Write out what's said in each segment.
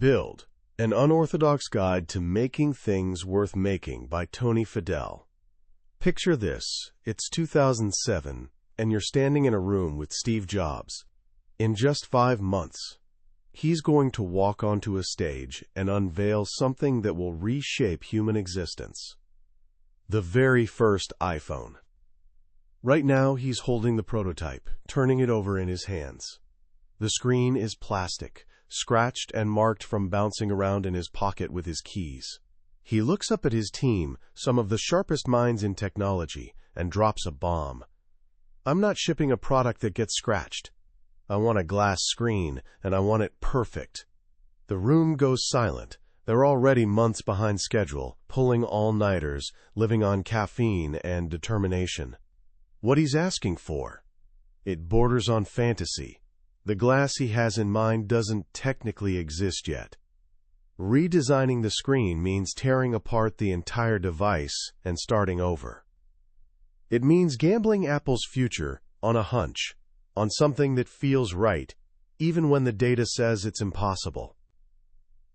Build, An Unorthodox Guide to Making Things Worth Making by Tony Fadell. Picture this, it's 2007, and you're standing in a room with Steve Jobs. In just 5 months, he's going to walk onto a stage and unveil something that will reshape human existence. The very first iPhone. Right now, he's holding the prototype, turning it over in his hands. The screen is plastic, scratched and marked from bouncing around in his pocket with his keys. He looks up at his team, some of the sharpest minds in technology, and drops a bomb. I'm not shipping a product that gets scratched. I want a glass screen, and I want it perfect. The room goes silent. They're already months behind schedule, pulling all-nighters, living on caffeine and determination. What he's asking for? It borders on fantasy. The glass he has in mind doesn't technically exist yet. Redesigning the screen means tearing apart the entire device and starting over. It means gambling Apple's future on a hunch, on something that feels right, even when the data says it's impossible.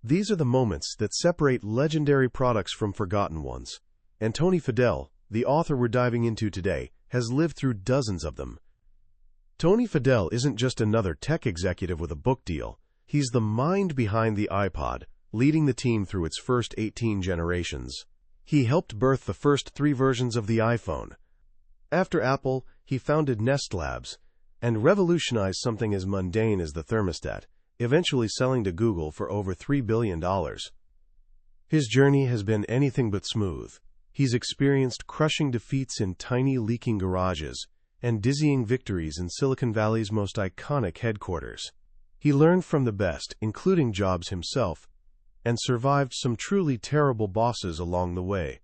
These are the moments that separate legendary products from forgotten ones, and Tony Fadell, the author we're diving into today, has lived through dozens of them. Tony Fadell isn't just another tech executive with a book deal. He's the mind behind the iPod, leading the team through its first 18 generations. He helped birth the first 3 versions of the iPhone. After Apple, he founded Nest Labs and revolutionized something as mundane as the thermostat, eventually selling to Google for over $3 billion. His journey has been anything but smooth. He's experienced crushing defeats in tiny leaking garages and dizzying victories in Silicon Valley's most iconic headquarters. He learned from the best, including Jobs himself, and survived some truly terrible bosses along the way.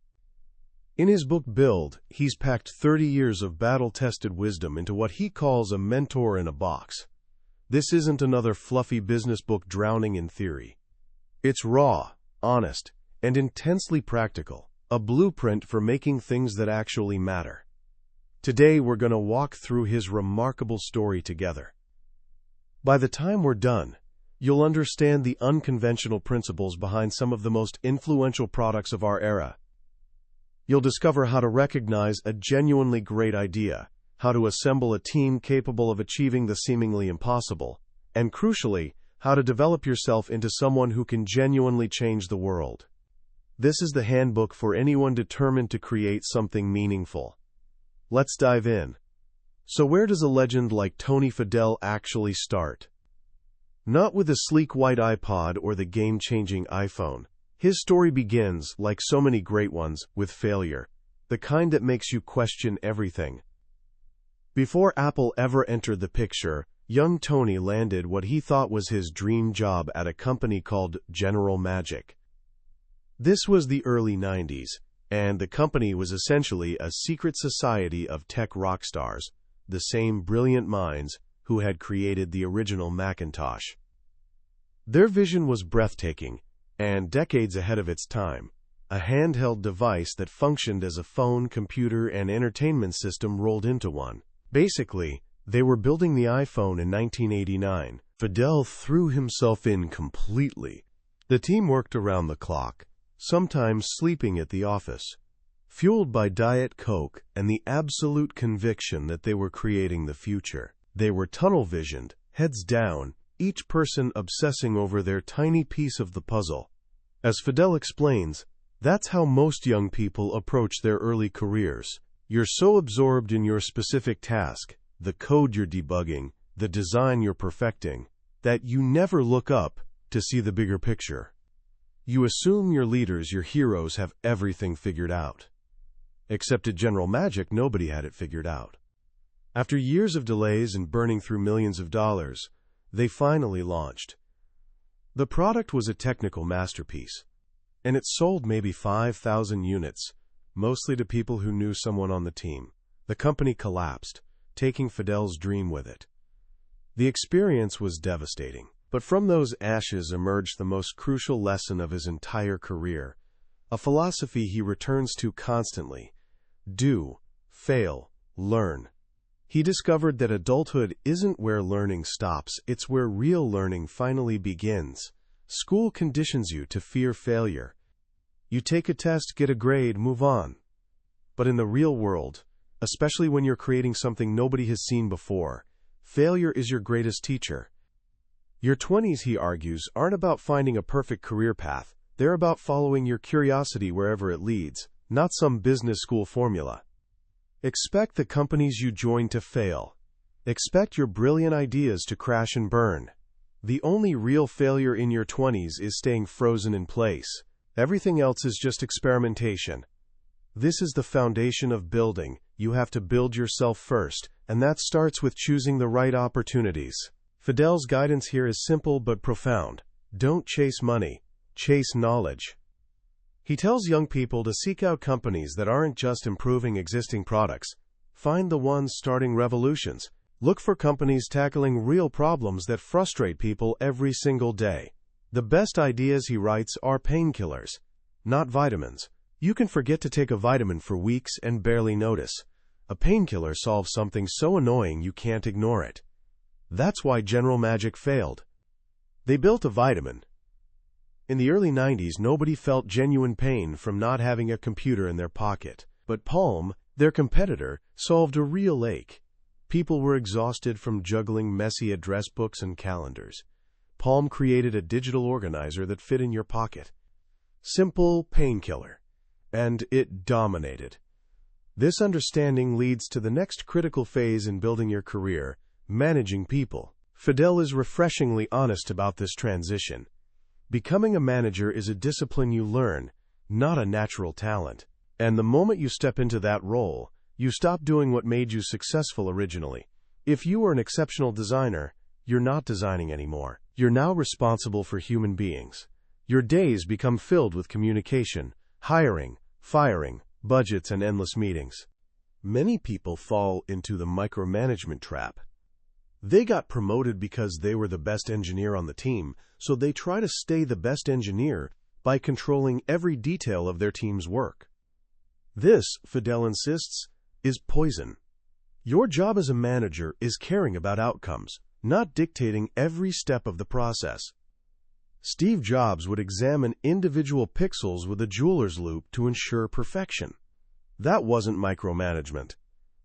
In his book Build, he's packed 30 years of battle-tested wisdom into what he calls a mentor in a box. This isn't another fluffy business book drowning in theory. It's raw, honest, and intensely practical, a blueprint for making things that actually matter. Today, we're going to walk through his remarkable story together. By the time we're done, you'll understand the unconventional principles behind some of the most influential products of our era. You'll discover how to recognize a genuinely great idea, how to assemble a team capable of achieving the seemingly impossible, and crucially, how to develop yourself into someone who can genuinely change the world. This is the handbook for anyone determined to create something meaningful. Let's dive in. So where does a legend like Tony Fadell actually start? Not with a sleek white iPod or the game-changing iPhone. His story begins, like so many great ones, with failure, the kind that makes you question everything. Before Apple ever entered the picture, young Tony landed what he thought was his dream job at a company called General Magic. This was the early 90s, and the company was essentially a secret society of tech rock stars, the same brilliant minds who had created the original Macintosh. Their vision was breathtaking, and decades ahead of its time, a handheld device that functioned as a phone, computer, and entertainment system rolled into one. Basically, they were building the iPhone in 1989. Fadell threw himself in completely. The team worked around the clock, sometimes sleeping at the office, fueled by Diet Coke and the absolute conviction that they were creating the future. They were tunnel-visioned, heads down, each person obsessing over their tiny piece of the puzzle. As Fadell explains, that's how most young people approach their early careers. You're so absorbed in your specific task, the code you're debugging, the design you're perfecting, that you never look up to see the bigger picture. You assume your leaders, your heroes, have everything figured out. Except at General Magic, nobody had it figured out. After years of delays and burning through millions of dollars, they finally launched. The product was a technical masterpiece, and it sold maybe 5,000 units, mostly to people who knew someone on the team. The company collapsed, taking Fadell's dream with it. The experience was devastating. But from those ashes emerged the most crucial lesson of his entire career, a philosophy he returns to constantly: do, fail, learn. He discovered that adulthood isn't where learning stops, it's where real learning finally begins. School conditions you to fear failure. You take a test, get a grade, move on. But in the real world, especially when you're creating something nobody has seen before, failure is your greatest teacher. Your 20s, he argues, aren't about finding a perfect career path. They're about following your curiosity wherever it leads, not some business school formula. Expect the companies you join to fail. Expect your brilliant ideas to crash and burn. The only real failure in your 20s is staying frozen in place. Everything else is just experimentation. This is the foundation of building. You have to build yourself first, and that starts with choosing the right opportunities. Fadell's guidance here is simple but profound. Don't chase money, chase knowledge. He tells young people to seek out companies that aren't just improving existing products. Find the ones starting revolutions. Look for companies tackling real problems that frustrate people every single day. The best ideas, he writes, are painkillers, not vitamins. You can forget to take a vitamin for weeks and barely notice. A painkiller solves something so annoying you can't ignore it. That's why General Magic failed. They built a vitamin. In the early 90s, nobody felt genuine pain from not having a computer in their pocket. But Palm, their competitor, solved a real ache. People were exhausted from juggling messy address books and calendars. Palm created a digital organizer that fit in your pocket. Simple painkiller. And it dominated. This understanding leads to the next critical phase in building your career, managing people. Fadell is refreshingly honest about this transition. Becoming a manager is a discipline you learn, not a natural talent. And the moment you step into that role, you stop doing what made you successful originally. If you were an exceptional designer, you're not designing anymore. You're now responsible for human beings. Your days become filled with communication, hiring, firing, budgets, and endless meetings. Many people fall into the micromanagement trap. They got promoted because they were the best engineer on the team, so they try to stay the best engineer by controlling every detail of their team's work. This, Fadell insists, is poison. Your job as a manager is caring about outcomes, not dictating every step of the process. Steve Jobs would examine individual pixels with a jeweler's loupe to ensure perfection. That wasn't micromanagement.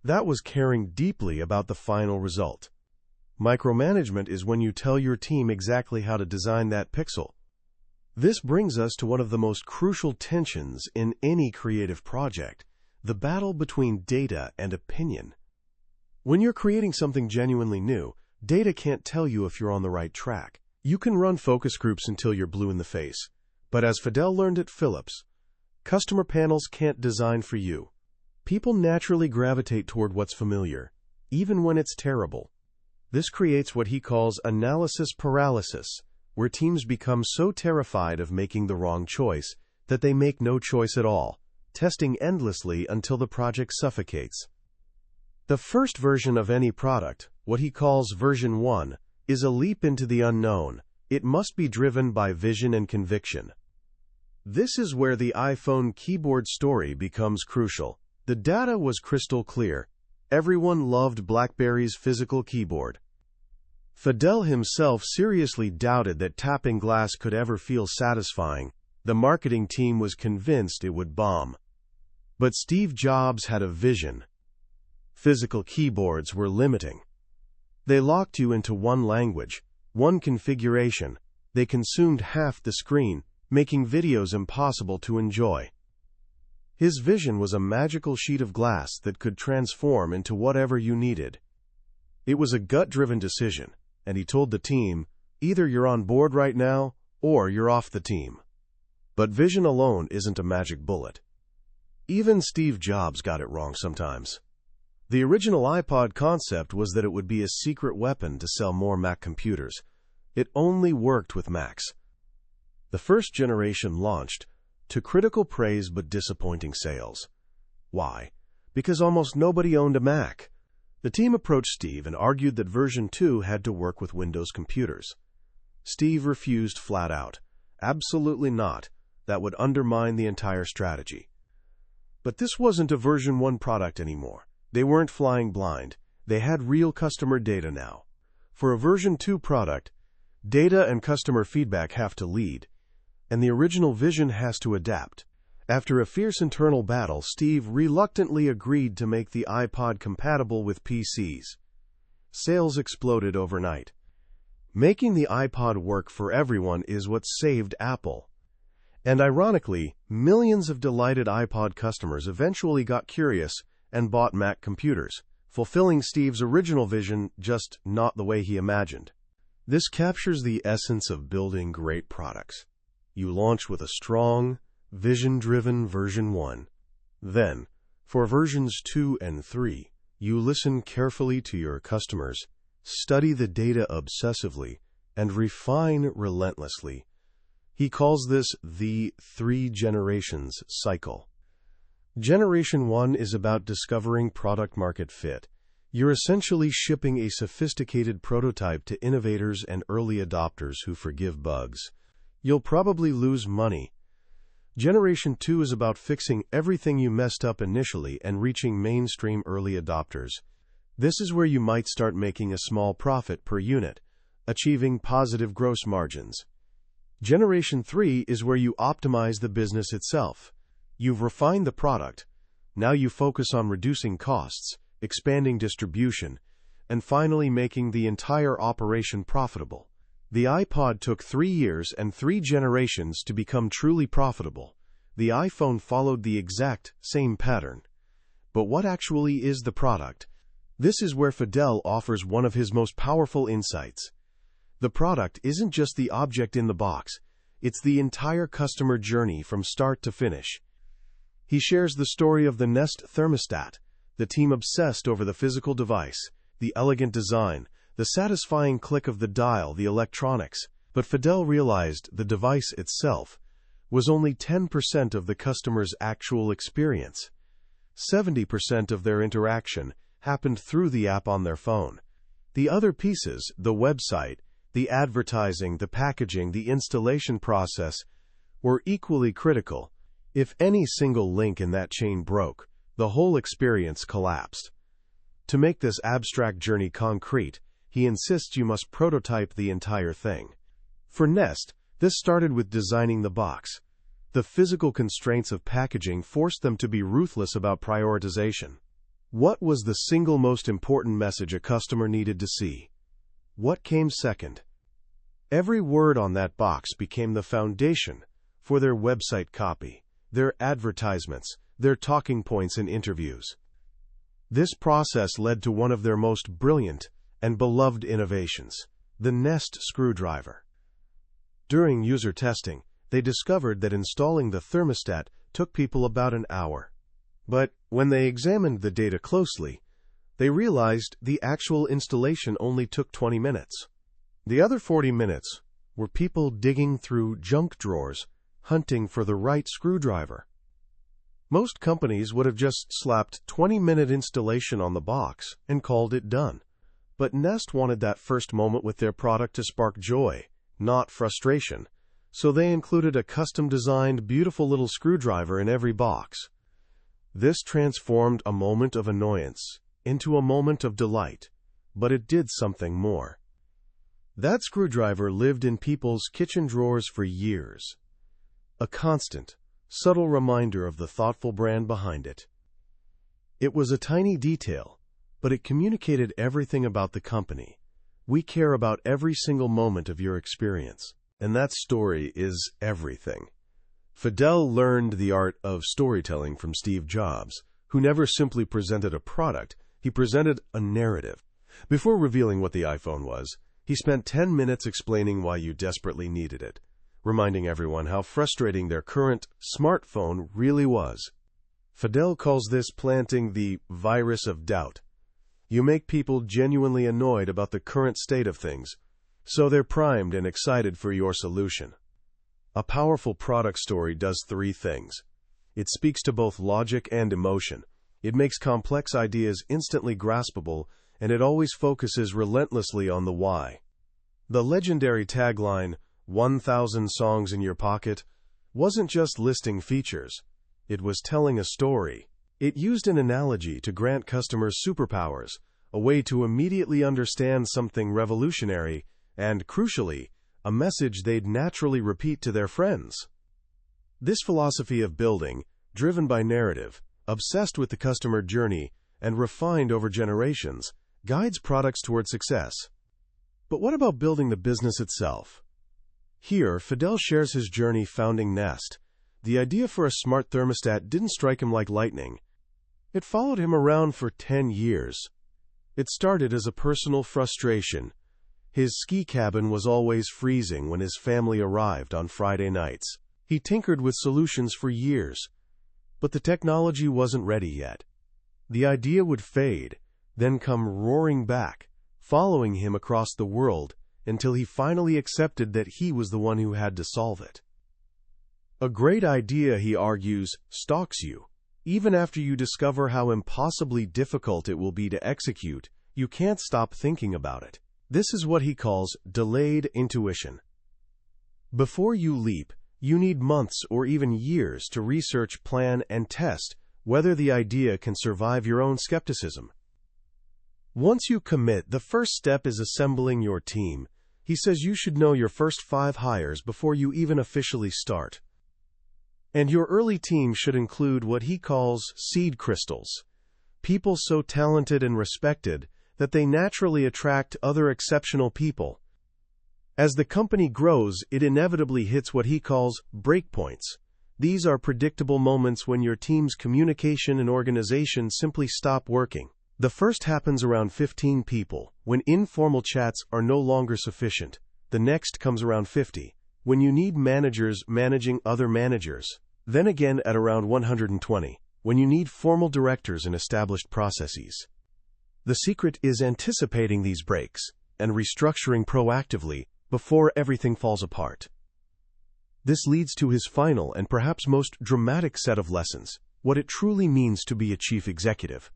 That was caring deeply about the final result. Micromanagement is when you tell your team exactly how to design that pixel. This brings us to one of the most crucial tensions in any creative project, the battle between data and opinion. When you're creating something genuinely new, data can't tell you if you're on the right track. You can run focus groups until you're blue in the face. But as Fadell learned at Philips, customer panels can't design for you. People naturally gravitate toward what's familiar, even when it's terrible. This creates what he calls analysis paralysis, where teams become so terrified of making the wrong choice that they make no choice at all, testing endlessly until the project suffocates. The first version of any product, what he calls version 1, is a leap into the unknown. It must be driven by vision and conviction. This is where the iPhone keyboard story becomes crucial. The data was crystal clear. Everyone loved BlackBerry's physical keyboard. Fadell himself seriously doubted that tapping glass could ever feel satisfying. The marketing team was convinced it would bomb. But Steve Jobs had a vision. Physical keyboards were limiting. They locked you into one language, one configuration. They consumed half the screen, making videos impossible to enjoy. His vision was a magical sheet of glass that could transform into whatever you needed. It was a gut-driven decision, and he told the team, either you're on board right now, or you're off the team. But vision alone isn't a magic bullet. Even Steve Jobs got it wrong sometimes. The original iPod concept was that it would be a secret weapon to sell more Mac computers. It only worked with Macs. The first generation launched, to critical praise but disappointing sales. Why? Because almost nobody owned a Mac. The team approached Steve and argued that version 2 had to work with Windows computers. Steve refused flat out. Absolutely not. That would undermine the entire strategy. But this wasn't a version 1 product anymore. They weren't flying blind. They had real customer data now. For a version 2 product, Data and customer feedback have to lead, and the original vision has to adapt. After a fierce internal battle, Steve reluctantly agreed to make the iPod compatible with PCs. Sales exploded overnight. Making the iPod work for everyone is what saved Apple. And ironically, millions of delighted iPod customers eventually got curious and bought Mac computers, fulfilling Steve's original vision, just not the way he imagined. This captures the essence of building great products. You launch with a strong, vision-driven version 1. Then, for versions 2 and 3, you listen carefully to your customers, study the data obsessively, and refine relentlessly. He calls this the 3 generations cycle. Generation 1 is about discovering product-market fit. You're essentially shipping a sophisticated prototype to innovators and early adopters who forgive bugs. You'll probably lose money. Generation 2 is about fixing everything you messed up initially and reaching mainstream early adopters. This is where you might start making a small profit per unit, achieving positive gross margins. Generation 3 is where you optimize the business itself. You've refined the product. Now you focus on reducing costs, expanding distribution, and finally making the entire operation profitable. The iPod took 3 years and 3 generations to become truly profitable. The iPhone followed the exact same pattern. But what actually is the product? This is where Fadell offers one of his most powerful insights. The product isn't just the object in the box, it's the entire customer journey from start to finish. He shares the story of the Nest thermostat, the team obsessed over the physical device, the elegant design, the satisfying click of the dial, the electronics. But Fadell realized the device itself was only 10% of the customer's actual experience. 70% of their interaction happened through the app on their phone. The other pieces, the website, the advertising, the packaging, the installation process, were equally critical. If any single link in that chain broke, the whole experience collapsed. To make this abstract journey concrete, he insists you must prototype the entire thing. For Nest, this started with designing the box. The physical constraints of packaging forced them to be ruthless about prioritization. What was the single most important message a customer needed to see? What came second? Every word on that box became the foundation for their website copy, their advertisements, their talking points in interviews. This process led to one of their most brilliant and beloved innovations, the Nest screwdriver. During user testing, they discovered that installing the thermostat took people about an hour. But when they examined the data closely, they realized the actual installation only took 20 minutes. The other 40 minutes were people digging through junk drawers, hunting for the right screwdriver. Most companies would have just slapped 20-minute installation on the box and called it done. But Nest wanted that first moment with their product to spark joy, not frustration. So they included a custom-designed, beautiful little screwdriver in every box. This transformed a moment of annoyance into a moment of delight, but it did something more. That screwdriver lived in people's kitchen drawers for years. A constant, subtle reminder of the thoughtful brand behind it. It was a tiny detail, but it communicated everything about the company. We care about every single moment of your experience. And that story is everything. Fadell learned the art of storytelling from Steve Jobs, who never simply presented a product, he presented a narrative. Before revealing what the iPhone was, he spent 10 minutes explaining why you desperately needed it, reminding everyone how frustrating their current smartphone really was. Fadell calls this planting the virus of doubt. You make people genuinely annoyed about the current state of things, so they're primed and excited for your solution. A powerful product story does 3 things. It speaks to both logic and emotion. It makes complex ideas instantly graspable, and it always focuses relentlessly on the why. The legendary tagline, 1,000 songs in your pocket, wasn't just listing features. It was telling a story. It used an analogy to grant customers superpowers, a way to immediately understand something revolutionary, and, crucially, a message they'd naturally repeat to their friends. This philosophy of building, driven by narrative, obsessed with the customer journey, and refined over generations, guides products toward success. But what about building the business itself? Here, Fadell shares his journey founding Nest. The idea for a smart thermostat didn't strike him like lightning. It followed him around for 10 years. It started as a personal frustration. His ski cabin was always freezing when his family arrived on Friday nights. He tinkered with solutions for years, but the technology wasn't ready yet. The idea would fade, then come roaring back, following him across the world until he finally accepted that he was the one who had to solve it. A great idea, he argues, stalks you. Even after you discover how impossibly difficult it will be to execute, you can't stop thinking about it. This is what he calls delayed intuition. Before you leap, you need months or even years to research, plan, and test whether the idea can survive your own skepticism. Once you commit, the first step is assembling your team. He says you should know your first 5 hires before you even officially start. And your early team should include what he calls seed crystals, people so talented and respected that they naturally attract other exceptional people. As the company grows, it inevitably hits what he calls breakpoints. These are predictable moments when your team's communication and organization simply stop working. The first happens around 15 people, when informal chats are no longer sufficient. The next comes around 50, when you need managers managing other managers. Then again at around 120, when you need formal directors and established processes. The secret is anticipating these breaks and restructuring proactively before everything falls apart. This leads to his final and perhaps most dramatic set of lessons, what it truly means to be a chief executive.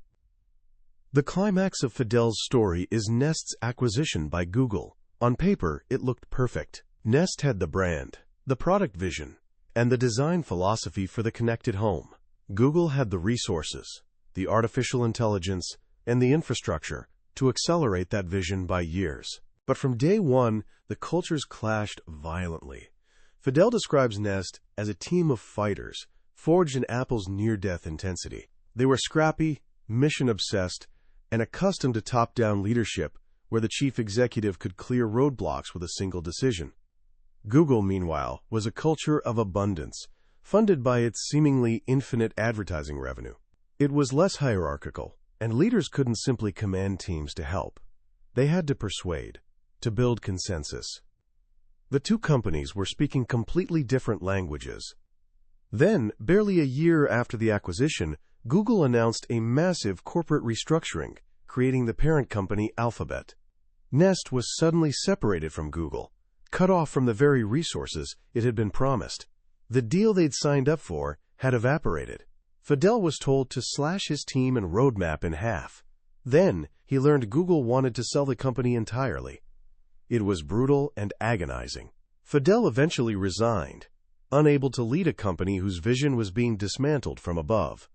The climax of Fadell's story is Nest's acquisition by Google. On paper, it looked perfect. Nest had the brand, the product vision, and the design philosophy for the connected home. Google had the resources, the artificial intelligence, and the infrastructure to accelerate that vision by years. But from day one, the cultures clashed violently. Fadell describes Nest as a team of fighters, forged in Apple's near-death intensity. They were scrappy, mission-obsessed, and accustomed to top-down leadership where the chief executive could clear roadblocks with a single decision. Google, meanwhile, was a culture of abundance, funded by its seemingly infinite advertising revenue. It was less hierarchical, and leaders couldn't simply command teams to help. They had to persuade, to build consensus. The two companies were speaking completely different languages. Then, barely a year after the acquisition, Google announced a massive corporate restructuring, creating the parent company Alphabet. Nest was suddenly separated from Google, cut off from the very resources it had been promised. The deal they'd signed up for had evaporated. Fadell was told to slash his team and roadmap in half. Then, he learned Google wanted to sell the company entirely. It was brutal and agonizing. Fadell eventually resigned, unable to lead a company whose vision was being dismantled from above.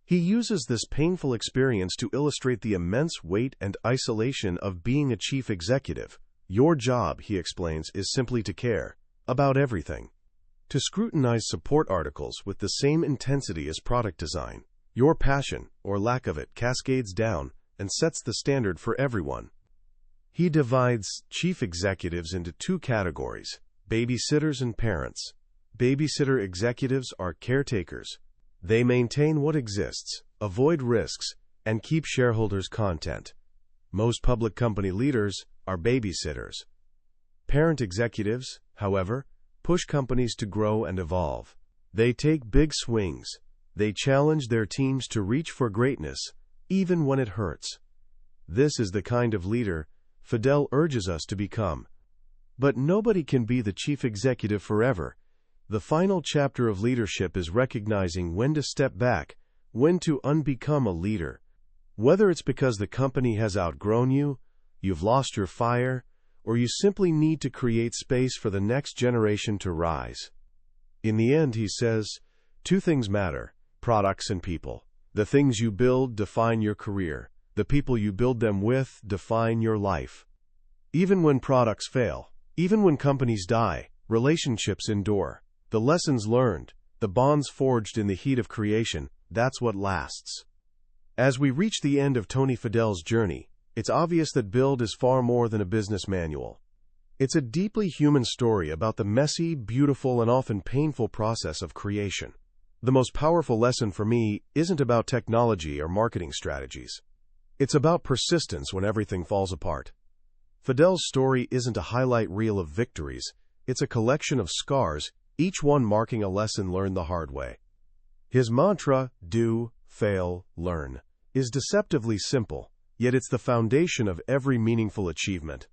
He uses this painful experience to illustrate the immense weight and isolation of being a chief executive. Your job, he explains, is simply to care about everything. To scrutinize support articles with the same intensity as product design. Your passion, or lack of it, cascades down and sets the standard for everyone. He divides chief executives into 2 categories, babysitters and parents. Babysitter executives are caretakers. They maintain what exists, avoid risks, and keep shareholders content. Most public company leaders are babysitters. Parent executives, however, push companies to grow and evolve. They take big swings. They challenge their teams to reach for greatness, even when it hurts. This is the kind of leader Fadell urges us to become. But nobody can be the chief executive forever. The final chapter of leadership is recognizing when to step back, when to unbecome a leader. Whether it's because the company has outgrown you, you've lost your fire, or you simply need to create space for the next generation to rise. In the end, he says, 2 things matter: products and people. The things you build define your career. The people you build them with define your life. Even when products fail, Even when companies die, relationships endure. The lessons learned, the bonds forged in the heat of creation, that's what lasts. As we reach the end of Tony Fadell's journey, it's obvious that Build is far more than a business manual. It's a deeply human story about the messy, beautiful, and often painful process of creation. The most powerful lesson for me isn't about technology or marketing strategies. It's about persistence when everything falls apart. Fadell's story isn't a highlight reel of victories, it's a collection of scars, each one marking a lesson learned the hard way. His mantra, do, fail, learn, is deceptively simple, yet it's the foundation of every meaningful achievement.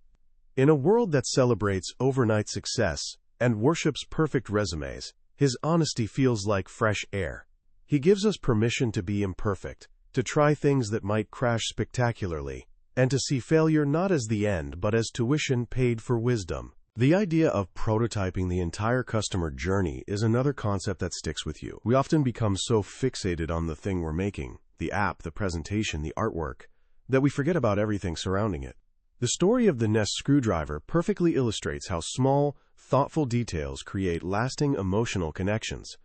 In a world that celebrates overnight success and worships perfect resumes, his honesty feels like fresh air. He gives us permission to be imperfect, to try things that might crash spectacularly, and to see failure not as the end but as tuition paid for wisdom. The idea of prototyping the entire customer journey is another concept that sticks with you. We often become so fixated on the thing we're making, the app, the presentation, the artwork, that we forget about everything surrounding it. The story of the Nest screwdriver perfectly illustrates how small, thoughtful details create lasting emotional connections.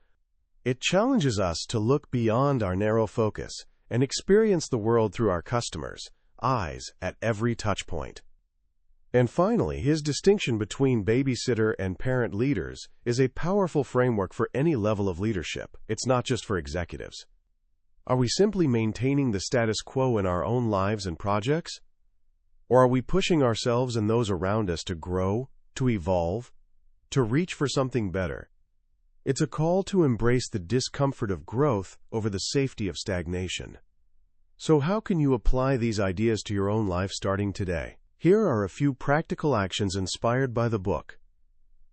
It challenges us to look beyond our narrow focus and experience the world through our customers' eyes at every touchpoint. And finally, his distinction between babysitter and parent leaders is a powerful framework for any level of leadership. It's not just for executives. Are we simply maintaining the status quo in our own lives and projects? Or are we pushing ourselves and those around us to grow, to evolve, to reach for something better? It's a call to embrace the discomfort of growth over the safety of stagnation. So how can you apply these ideas to your own life starting today? Here are a few practical actions inspired by the book.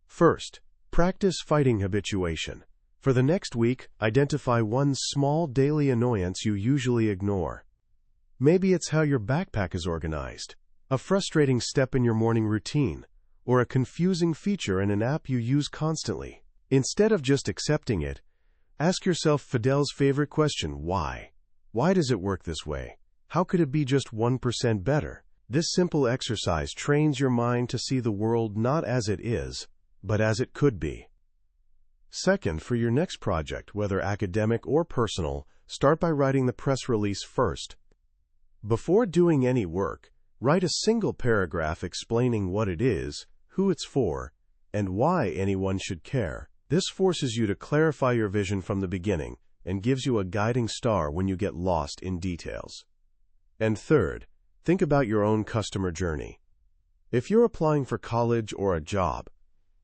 First, practice fighting habituation. For the next week, identify one small daily annoyance you usually ignore. Maybe it's how your backpack is organized, a frustrating step in your morning routine, or a confusing feature in an app you use constantly. Instead of just accepting it, ask yourself Fadell's favorite question, why? Why does it work this way? How could it be just 1% better? This simple exercise trains your mind to see the world not as it is, but as it could be. Second, for your next project, whether academic or personal, start by writing the press release first. Before doing any work, write a single paragraph explaining what it is, who it's for, and why anyone should care. This forces you to clarify your vision from the beginning and gives you a guiding star when you get lost in details. And third, think about your own customer journey. If you're applying for college or a job,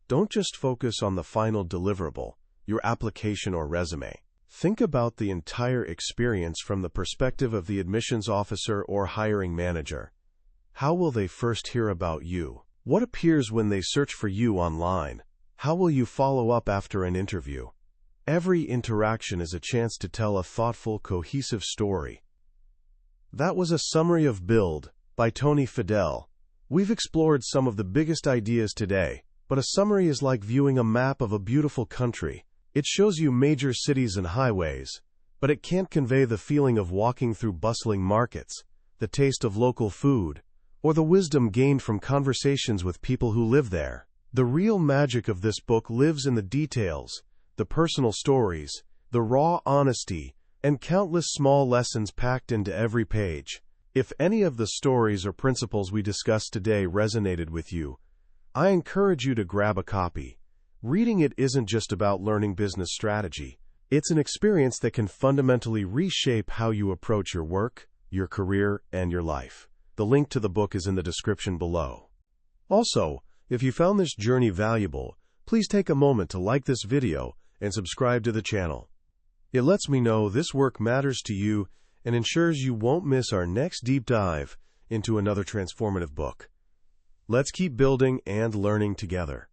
don't just focus on the final deliverable, your application or resume. Think about the entire experience from the perspective of the admissions officer or hiring manager. How will they first hear about you? What appears when they search for you online? How will you follow up after an interview? Every interaction is a chance to tell a thoughtful, cohesive story. That was a summary of Build by Tony Fadell. We've explored some of the biggest ideas today, but a summary is like viewing a map of a beautiful country. It shows you major cities and highways, but it can't convey the feeling of walking through bustling markets, the taste of local food, or the wisdom gained from conversations with people who live there. The real magic of this book lives in the details, the personal stories, the raw honesty, and countless small lessons packed into every page. If any of the stories or principles we discussed today resonated with you, I encourage you to grab a copy. Reading it isn't just about learning business strategy. It's an experience that can fundamentally reshape how you approach your work, your career, and your life. The link to the book is in the description below. Also, if you found this journey valuable, please take a moment to like this video and subscribe to the channel. It lets me know this work matters to you and ensures you won't miss our next deep dive into another transformative book. Let's keep building and learning together.